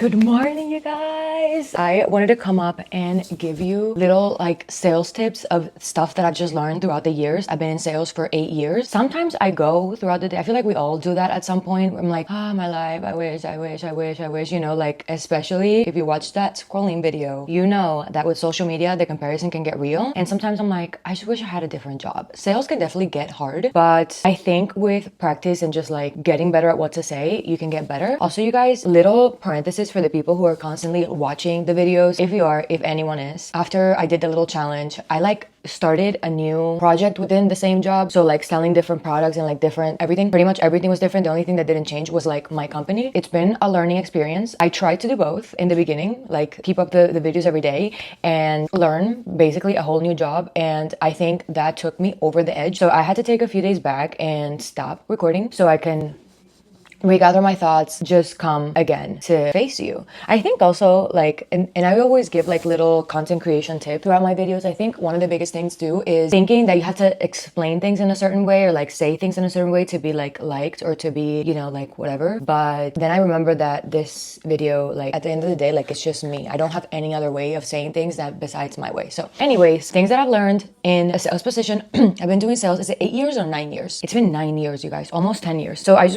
Good morning, you guys. I wanted to come up and give you little like sales tips of stuff that I've just learned throughout the years. I've been in sales for 8 years. Sometimes I go throughout the day. I feel like we all do that at some point. I'm like, my life. I wish, like, especially if you watch that scrolling video, you know that with social media, the comparison can get real. And sometimes I'm like, I just wish I had a different job. Sales can definitely get hard, but I think with practice and just like getting better at what to say, you can get better. Also, you guys, little parenthesis for the people who are constantly watching the videos. If anyone is, after I did the little challenge, I like started a new project within the same job. So like selling different products and like different everything, pretty much everything was different. The only thing that didn't change was like my company. It's been a learning experience. I tried to do both in the beginning, like keep up the videos every day and learn basically a whole new job. And I think that took me over the edge. So I had to take a few days back and stop recording so I can regather my thoughts, just come again to face you. I think also like, and I always give like little content creation tips throughout my videos. I think one of the biggest things too is thinking that you have to explain things in a certain way or like say things in a certain way to be like liked or to be, like whatever. But then I remember that this video, like at the end of the day, like it's just me. I don't have any other way of saying things that besides my way. So anyways, things that I've learned in a sales position. I've been doing sales, is it 8 years or 9 years? It's been 9 years, you guys, almost 10 years. So I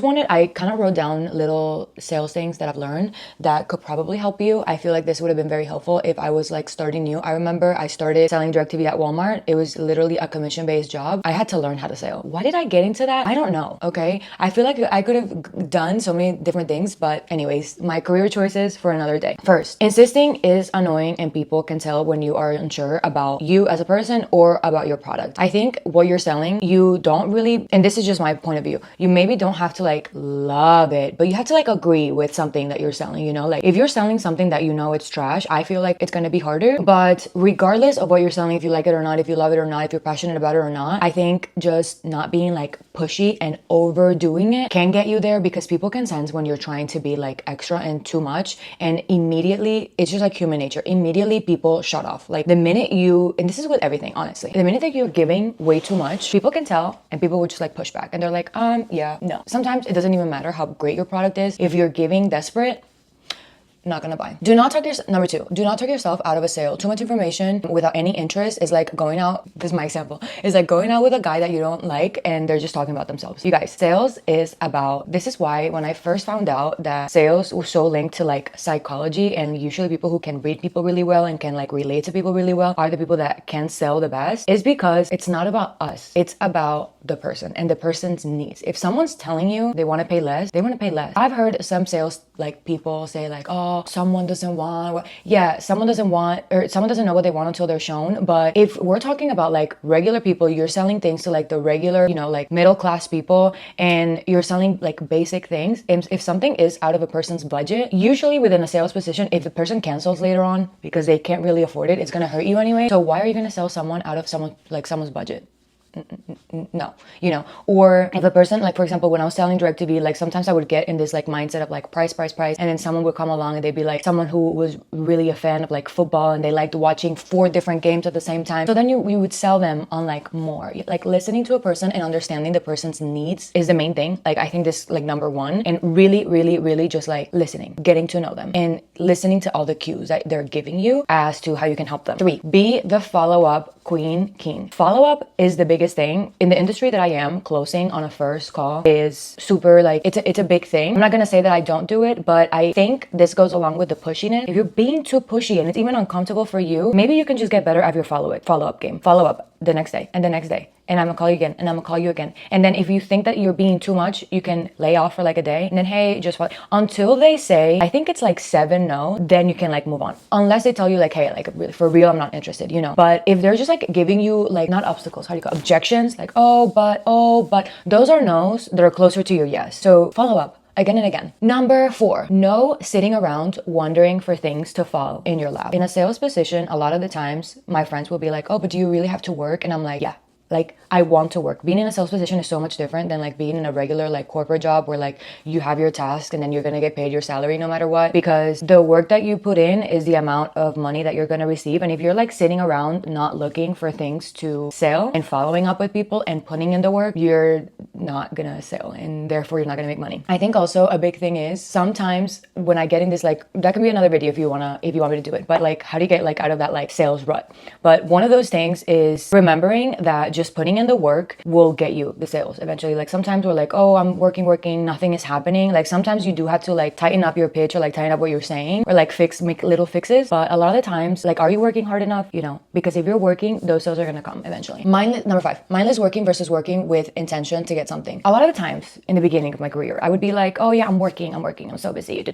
kind of wrote down little sales things that I've learned that could probably help you. I feel like this would have been very helpful if I was like starting new. I remember I started selling DirecTV at Walmart. It was literally a commission-based job. I had to learn how to sell. Why did I get into that? I don't know. Okay. I feel like I could have done so many different things, but anyways, my career choices for another day. First, insisting is annoying and people can tell when you are unsure about you as a person or about your product. I think what you're selling, you don't really, and this is just my point of view, you maybe don't have to like love it, but you have to like agree with something that you're selling, like if you're selling something that it's trash, I feel like it's going to be harder. But regardless of what you're selling, if you like it or not, if you love it or not, if you're passionate about it or not, I think just not being like pushy and overdoing it can get you there, because people can sense when you're trying to be like extra and too much, and immediately it's just like human nature. Immediately people shut off. Like the minute and this is with everything, honestly, the minute that you're giving way too much, people can tell and people would just like push back and they're like, yeah, no. Sometimes it doesn't even matter how great your product is. If you're giving desperate, not gonna buy. Number two, do not talk yourself out of a sale. Too much information without any interest is like going out, this is my example, is like going out with a guy that you don't like and they're just talking about themselves. You guys, sales is about, this is why when I first found out that sales was so linked to like psychology, and usually people who can read people really well and can like relate to people really well are the people that can sell the best, is because it's not about us. It's about the person and the person's needs. If someone's telling you they want to pay less, they want to pay less. I've heard some sales like people say like, someone doesn't want, yeah, someone doesn't want, or someone doesn't know what they want until they're shown. But if we're talking about like regular people, you're selling things to like the regular, like middle class people, and you're selling like basic things. And if something is out of a person's budget, usually within a sales position, if the person cancels later on because they can't really afford it, it's going to hurt you anyway. So why are you going to sell someone out of someone's budget? No, or if a person, like for example, when I was selling DirecTV, like sometimes I would get in this like mindset of like price, and then someone would come along and they'd be like someone who was really a fan of like football and they liked watching 4 different games at the same time. So then you would sell them on like more, like listening to a person and understanding the person's needs is the main thing. Like I think this like number one, and really, really, really just like listening, getting to know them and listening to all the cues that they're giving you as to how you can help them. 3, be the follow-up king. Follow-up is the biggest thing in the industry that I am. Closing on a first call is super like, it's a big thing. I'm not gonna say that I don't do it, but I think this goes along with the pushiness. If you're being too pushy and it's even uncomfortable for you, maybe you can just get better at your follow-up game. Follow up the next day and the next day, and I'm gonna call you again, and I'm gonna call you again. And then if you think that you're being too much, you can lay off for like a day, and then hey, just until they say, I think it's like 7 no, then you can like move on. Unless they tell you like, hey, like for real, I'm not interested, But if they're just like giving you like, not obstacles, how do you call objections, like oh but those are no's that are closer to your yes. So follow up again and again. Number 4, no sitting around wondering for things to fall in your lap. In a sales position, a lot of the times my friends will be like, oh, but do you really have to work? And I'm like, yeah. like I want to work. Being in a sales position is so much different than like being in a regular like corporate job where like you have your task and then you're gonna get paid your salary no matter what, because the work that you put in is the amount of money that you're gonna receive. And if you're like sitting around not looking for things to sell and following up with people and putting in the work, you're not gonna sell, and therefore you're not gonna make money. I think also a big thing is sometimes when I get in this, like, that can be another video if you want me to do it, but like how do you get like out of that like sales rut? But one of those things is remembering that just putting in the work will get you the sales eventually. Like sometimes we're like, oh, I'm working, nothing is happening. Like sometimes you do have to like tighten up your pitch or like tighten up what you're saying or like make little fixes. But a lot of the times, like, are you working hard enough? You know, because if you're working, those sales are gonna come eventually. Number 5, mindless working versus working with intention to get something. A lot of the times in the beginning of my career, I would be like, oh yeah, I'm working, I'm so busy.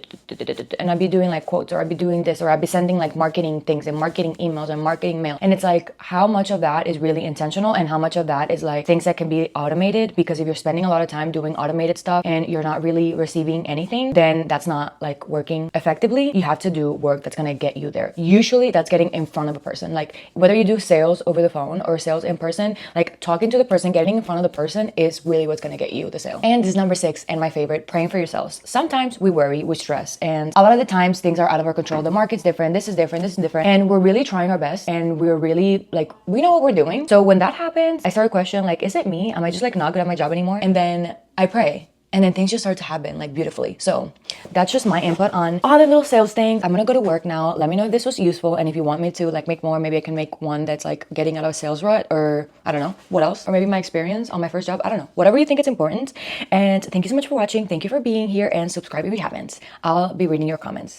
And I'd be doing like quotes, or I'd be doing this, or I'd be sending like marketing things and marketing emails and marketing mail. And it's like, how much of that is really intentional and how much of that is like things that can be automated? Because if you're spending a lot of time doing automated stuff and you're not really receiving anything, then that's not like working effectively. You have to do work that's gonna get you there. Usually that's getting in front of a person. Like whether you do sales over the phone or sales in person, like talking to the person, getting in front of the person is really what's gonna get you the sale. And this is number 6 and my favorite, praying for yourselves. Sometimes we worry, we stress, and a lot of the times things are out of our control. The market's different, this is different, and we're really trying our best and we're really like, we know what we're doing. So when that happens, I started questioning like, is it me? Am I just like not good at my job anymore? And then I pray. And then things just start to happen like beautifully. So that's just my input on all the little sales things. I'm gonna go to work now. Let me know if this was useful. And if you want me to like make more, maybe I can make one that's like getting out of a sales rut, or I don't know, what else? Or maybe my experience on my first job. I don't know. Whatever you think is important. And thank you so much for watching. Thank you for being here, and subscribe if you haven't. I'll be reading your comments.